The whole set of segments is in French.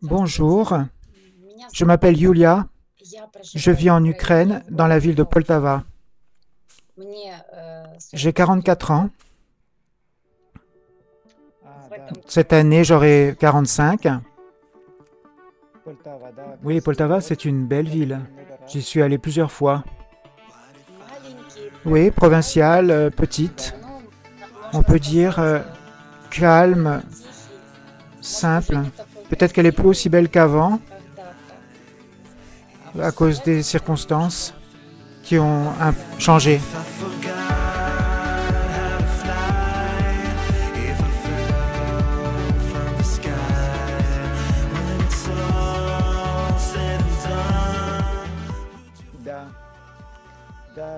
Bonjour, je m'appelle Yulia, je vis en Ukraine, dans la ville de Poltava. J'ai 44 ans. Cette année, j'aurai 45. Oui, Poltava, c'est une belle ville. J'y suis allé plusieurs fois. Oui, provinciale, petite. On peut dire calme, simple. Peut-être qu'elle est plus aussi belle qu'avant, à cause des circonstances qui ont changé.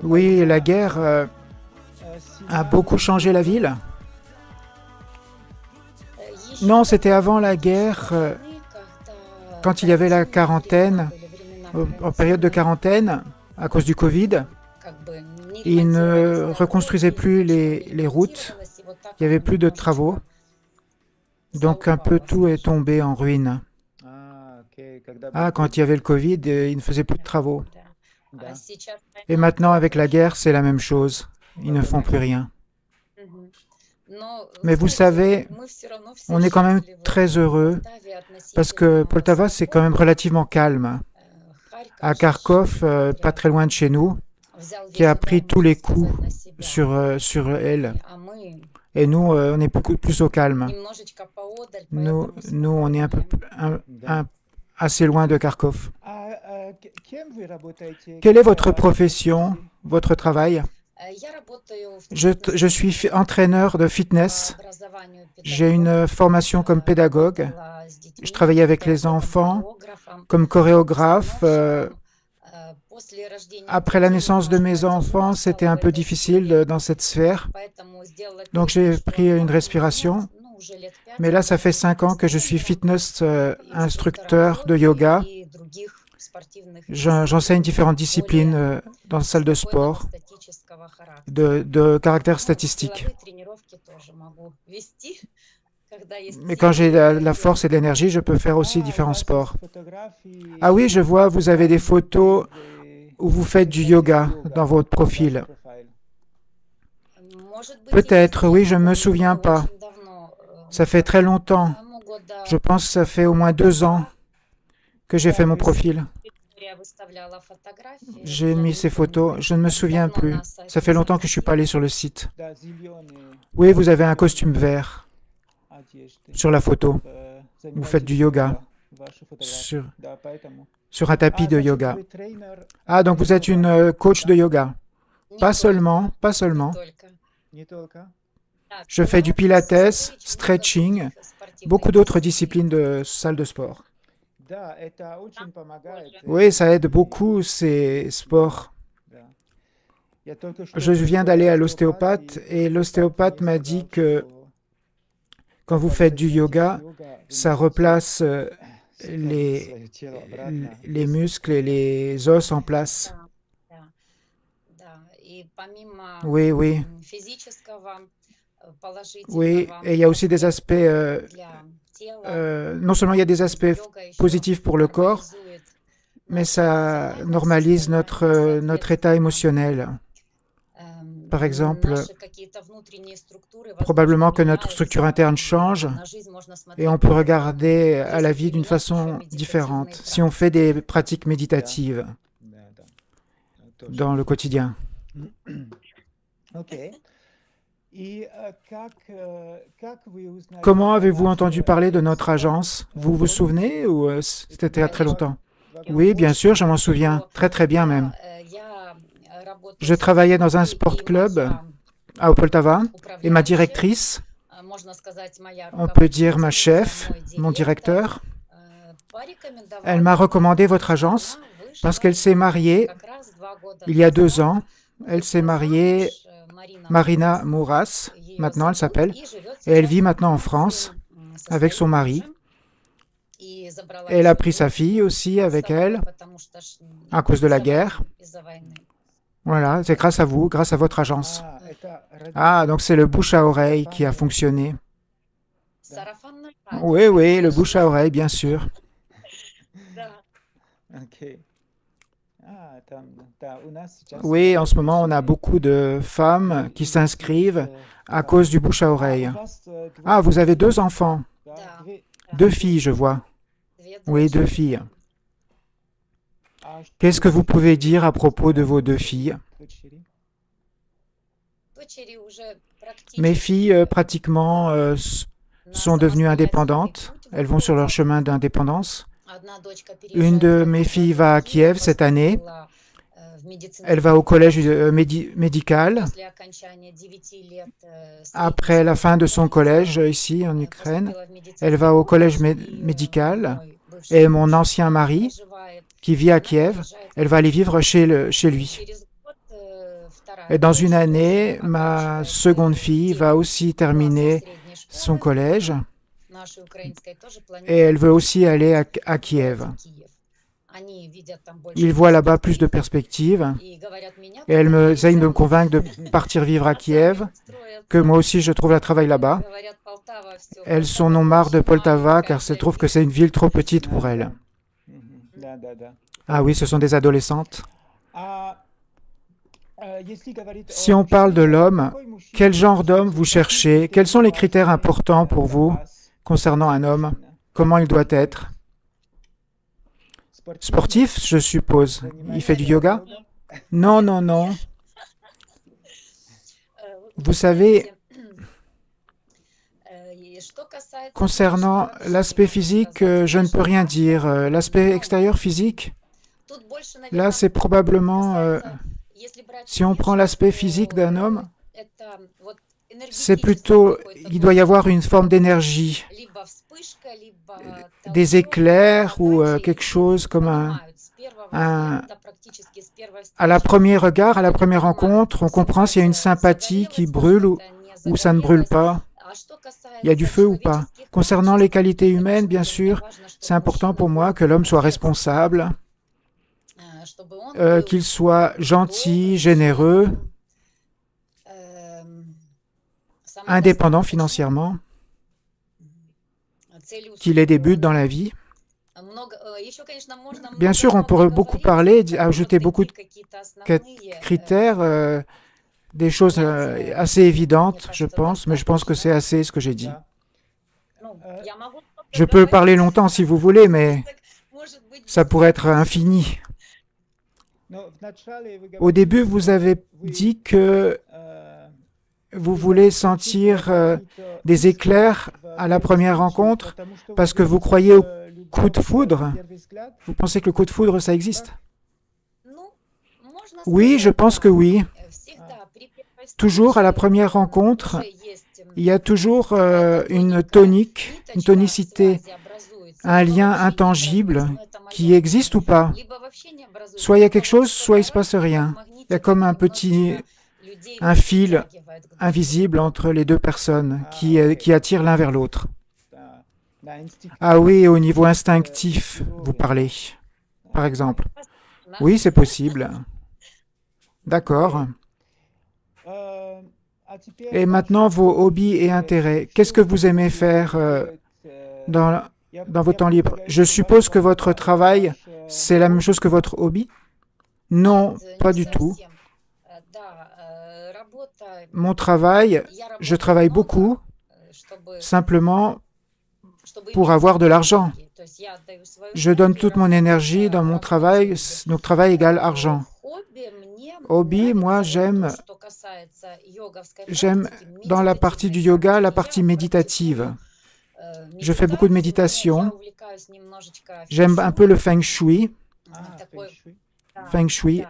Oui, la guerre a beaucoup changé la ville. Non, c'était avant la guerre, quand il y avait la quarantaine, en période de quarantaine, à cause du Covid. Ils ne reconstruisaient plus les routes, il n'y avait plus de travaux. Donc un peu tout est tombé en ruine. Ah, quand il y avait le Covid, ils ne faisaient plus de travaux. Et maintenant, avec la guerre, c'est la même chose. Ils ne font plus rien. Mais vous savez, on est quand même très heureux parce que Poltava, c'est quand même relativement calme. À Kharkov, pas très loin de chez nous, qui a pris tous les coups sur elle. Et nous, on est beaucoup plus au calme. Nous on est assez loin de Kharkov. Quelle est votre profession, votre travail? Je suis entraîneur de fitness. J'ai une formation comme pédagogue. Je travaillais avec les enfants comme chorégraphe. Après la naissance de mes enfants, c'était un peu difficile dans cette sphère. Donc j'ai pris une respiration. Mais là, ça fait 5 ans que je suis fitness instructeur de yoga. J'enseigne différentes disciplines dans la salle de sport de caractère statistique. Mais quand j'ai la force et l'énergie, je peux faire aussi différents sports. Ah oui, je vois, vous avez des photos où vous faites du yoga dans votre profil. Peut-être, oui, je ne me souviens pas. Ça fait très longtemps. Je pense que ça fait au moins 2 ans que j'ai fait mon profil. J'ai mis ces photos, je ne me souviens plus. Ça fait longtemps que je ne suis pas allé sur le site. Oui, vous avez un costume vert sur la photo. Vous faites du yoga sur un tapis de yoga. Ah, donc vous êtes une coach de yoga. Pas seulement. Je fais du pilates, stretching, beaucoup d'autres disciplines de salle de sport. Oui, ça aide beaucoup ces sports. Je viens d'aller à l'ostéopathe et l'ostéopathe m'a dit que quand vous faites du yoga, ça replace les muscles et les os en place. Oui, oui. Oui, et il y a aussi des aspects, non seulement il y a des aspects positifs pour le corps, mais ça normalise notre état émotionnel. Par exemple, probablement que notre structure interne change et on peut regarder à la vie d'une façon différente si on fait des pratiques méditatives dans le quotidien. Comment avez-vous entendu parler de notre agence? Vous vous souvenez ou c'était il y a très longtemps? Oui, bien sûr, je m'en souviens, très très bien même. Je travaillais dans un sport club à Poltava et ma directrice, on peut dire ma chef, mon directeur, elle m'a recommandé votre agence parce qu'elle s'est mariée il y a 2 ans. Elle s'est mariée, Marina Mouras, maintenant elle s'appelle, et elle vit maintenant en France avec son mari. Elle a pris sa fille aussi avec elle à cause de la guerre. Voilà, c'est grâce à vous, grâce à votre agence. Ah, donc c'est le bouche à oreille qui a fonctionné. Oui, oui, le bouche à oreille, bien sûr. Oui, en ce moment, on a beaucoup de femmes qui s'inscrivent à cause du bouche à oreille. Ah, vous avez 2 enfants. 2 filles, je vois. Oui, 2 filles. Qu'est-ce que vous pouvez dire à propos de vos 2 filles? Mes filles, pratiquement, sont devenues indépendantes. Elles vont sur leur chemin d'indépendance. Une de mes filles va à Kiev cette année. Elle va au collège médical. Après la fin de son collège, ici en Ukraine, elle va au collège médical. Et mon ancien mari, qui vit à Kiev, elle va aller vivre chez lui. Et dans une année, ma seconde fille va aussi terminer son collège. Et elle veut aussi aller à Kiev. Ils voient là-bas plus de perspectives. Et elles essayent de me convaincre de partir vivre à Kiev, que moi aussi je trouve un travail là-bas. Elles en ont marre de Poltava car elles trouvent que c'est une ville trop petite pour elles. Ah oui, ce sont des adolescentes. Si on parle de l'homme, quel genre d'homme vous cherchez? Quels sont les critères importants pour vous concernant un homme? Comment il doit être? Sportif, je suppose. Il fait du yoga? Non, non, non. Vous savez, concernant l'aspect physique, je ne peux rien dire. L'aspect extérieur physique, là, c'est probablement... si on prend l'aspect physique d'un homme, c'est plutôt... Il doit y avoir une forme d'énergie, des éclairs ou quelque chose comme à la premier regard, à la première rencontre, on comprend s'il y a une sympathie qui brûle ou ça ne brûle pas. Il y a du feu ou pas. Concernant les qualités humaines, bien sûr, c'est important pour moi que l'homme soit responsable, qu'il soit gentil, généreux, indépendant financièrement, qu'il ait des buts dans la vie. Bien sûr, on pourrait beaucoup parler, ajouter beaucoup de critères, des choses assez évidentes, je pense, mais je pense que c'est assez ce que j'ai dit. Je peux parler longtemps si vous voulez, mais ça pourrait être infini. Au début, vous avez dit que vous voulez sentir des éclairs à la première rencontre parce que vous croyez au coup de foudre. Vous pensez que le coup de foudre, ça existe? Oui, je pense que oui. Toujours à la première rencontre, il y a toujours une tonicité, un lien intangible qui existe ou pas. Soit il y a quelque chose, soit il ne se passe rien. Il y a comme un fil invisible entre les 2 personnes qui attirent l'un vers l'autre. Ah oui, au niveau instinctif, vous parlez, par exemple. Oui, c'est possible. D'accord. Et maintenant, vos hobbies et intérêts. Qu'est-ce que vous aimez faire dans vos temps libres? Je suppose que votre travail, c'est la même chose que votre hobby? Non, pas du tout. Mon travail, je travaille beaucoup, simplement pour avoir de l'argent. Je donne toute mon énergie dans mon travail, donc travail égale argent. Hobby, moi j'aime dans la partie du yoga, la partie méditative. Je fais beaucoup de méditation. J'aime un peu le feng shui. Feng shui.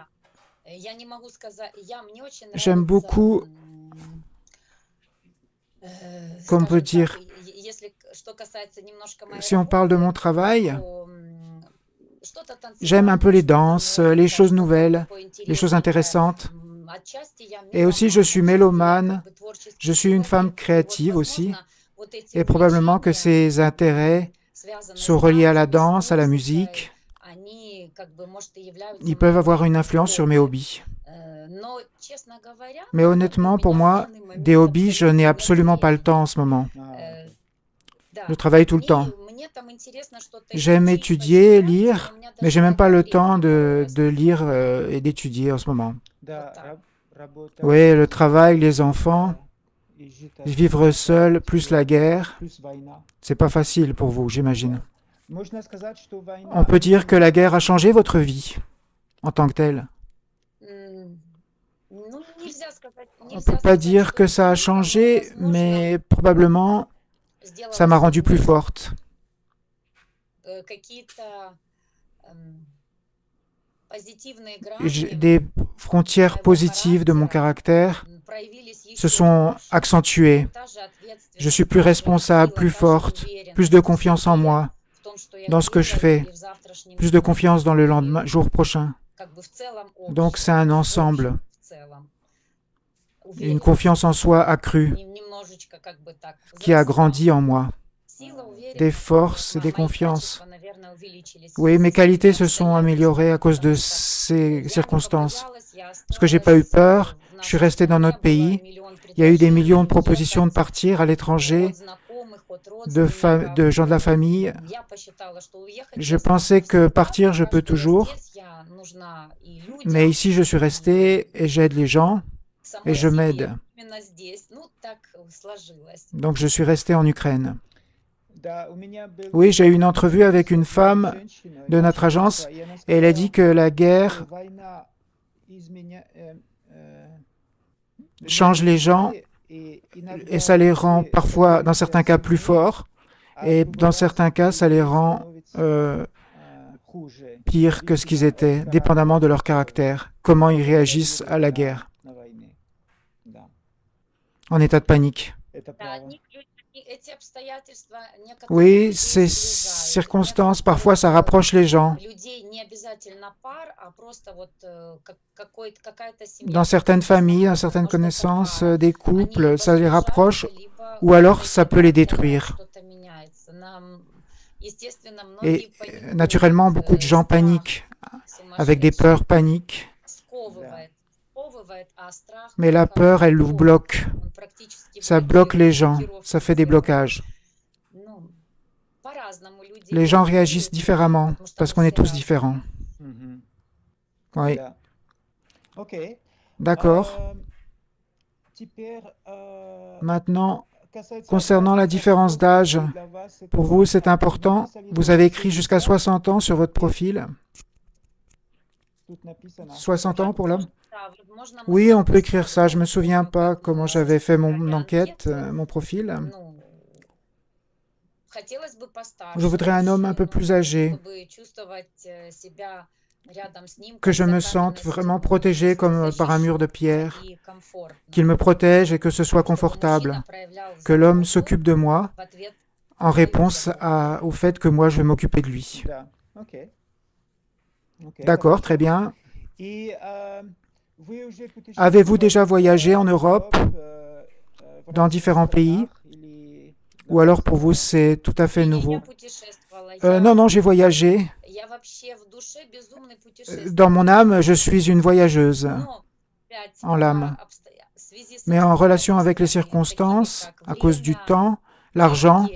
J'aime beaucoup, comme on peut dire, si on parle de mon travail, j'aime un peu les danses, les choses nouvelles, les choses intéressantes. Et aussi, je suis mélomane, je suis une femme créative aussi. Et probablement que ces intérêts sont reliés à la danse, à la musique. Ils peuvent avoir une influence sur mes hobbies. Mais honnêtement, pour moi, des hobbies, je n'ai absolument pas le temps en ce moment. Je travaille tout le temps. J'aime étudier, lire, mais j'ai même pas le temps de lire et d'étudier en ce moment. Oui, le travail, les enfants, vivre seul, plus la guerre, c'est pas facile pour vous, j'imagine. On peut dire que la guerre a changé votre vie en tant que telle. On ne peut pas dire que ça a changé, mais probablement ça m'a rendue plus forte. Des frontières positives de mon caractère se sont accentuées. Je suis plus responsable, plus forte, plus de confiance en moi, dans ce que je fais, plus de confiance dans le lendemain, jour prochain. Donc c'est un ensemble, une confiance en soi accrue qui a grandi en moi, des forces et des confiances. Oui, mes qualités se sont améliorées à cause de ces circonstances. Parce que j'ai pas eu peur, je suis resté dans notre pays. Il y a eu des millions de propositions de partir à l'étranger, de gens de la famille. Je pensais que partir, je peux toujours. Mais ici, je suis resté et j'aide les gens et je m'aide. Donc, je suis resté en Ukraine. Oui, j'ai eu une entrevue avec une femme de notre agence et elle a dit que la guerre change les gens et ça les rend parfois, dans certains cas, plus forts et dans certains cas, ça les rend pire que ce qu'ils étaient, dépendamment de leur caractère, comment ils réagissent à la guerre, en état de panique. Oui, ces circonstances, parfois, ça rapproche les gens. Dans certaines familles, dans certaines connaissances, des couples, ça les rapproche, ou alors ça peut les détruire. Et naturellement, beaucoup de gens paniquent, avec des peurs paniques. Mais la peur, elle vous bloque. Ça bloque les gens, ça fait des blocages. Les gens réagissent différemment, parce qu'on est tous différents. Oui. D'accord. Maintenant, concernant la différence d'âge, pour vous, c'est important. Vous avez écrit jusqu'à 60 ans sur votre profil. 60 ans pour l'homme? Oui, on peut écrire ça. Je ne me souviens pas comment j'avais fait mon enquête, mon profil. Je voudrais un homme un peu plus âgé, que je me sente vraiment protégé comme par un mur de pierre, qu'il me protège et que ce soit confortable, que l'homme s'occupe de moi en réponse au fait que moi je vais m'occuper de lui. D'accord, très bien. Avez-vous déjà voyagé en Europe, dans différents pays? Ou alors pour vous c'est tout à fait nouveau? Non, j'ai voyagé. Dans mon âme, je suis une voyageuse en l'âme. Mais en relation avec les circonstances, à cause du temps, l'argent,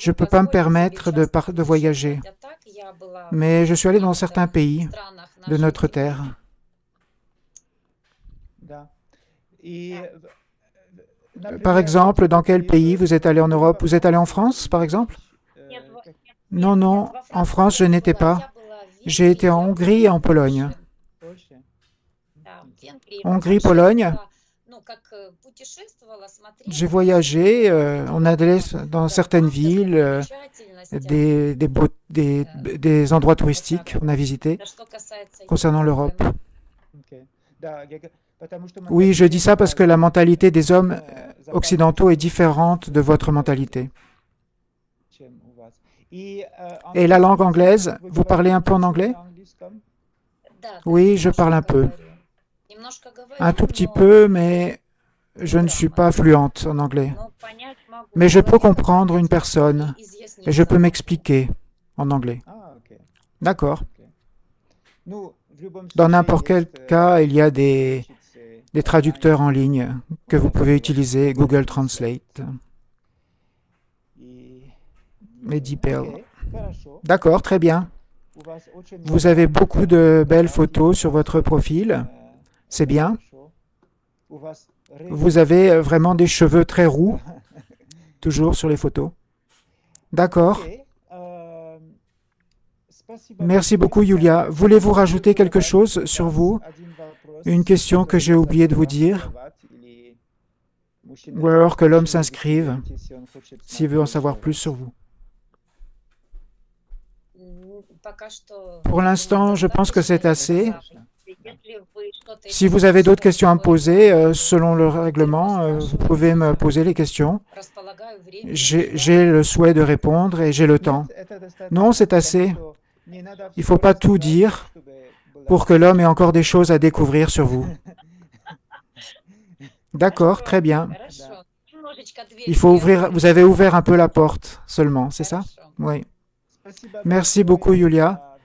je ne peux pas me permettre de voyager. Mais je suis allé dans certains pays de notre terre. Par exemple, dans quel pays vous êtes allé en Europe? Vous êtes allé en France, par exemple? Non, en France, je n'étais pas. J'ai été en Hongrie et en Pologne. Hongrie, Pologne. J'ai voyagé, on allait dans certaines villes, des endroits touristiques, on a visité, concernant l'Europe. Oui, je dis ça parce que la mentalité des hommes occidentaux est différente de votre mentalité. Et la langue anglaise, vous parlez un peu en anglais? Oui, je parle un peu. Un tout petit peu, mais je ne suis pas fluente en anglais. Mais je peux comprendre une personne et je peux m'expliquer en anglais. D'accord. Dans n'importe quel cas, il y a des traducteurs en ligne que vous pouvez utiliser, Google Translate. Lady Pearl. D'accord, très bien. Vous avez beaucoup de belles photos sur votre profil. C'est bien. Vous avez vraiment des cheveux très roux, toujours sur les photos. D'accord. Merci beaucoup, Yulia. Voulez-vous rajouter quelque chose sur vous? Une question que j'ai oublié de vous dire? Ou alors que l'homme s'inscrive, s'il veut en savoir plus sur vous. Pour l'instant, je pense que c'est assez. Si vous avez d'autres questions à me poser, selon le règlement, vous pouvez me poser les questions. J'ai le souhait de répondre et j'ai le temps. Non, c'est assez. Il ne faut pas tout dire pour que l'homme ait encore des choses à découvrir sur vous. D'accord, très bien. Il faut ouvrir, vous avez ouvert un peu la porte seulement, c'est ça? Oui. Merci beaucoup, Yulia.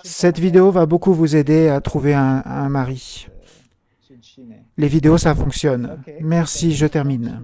Cette vidéo va beaucoup vous aider à trouver un mari. Les vidéos, ça fonctionne. Merci, je termine.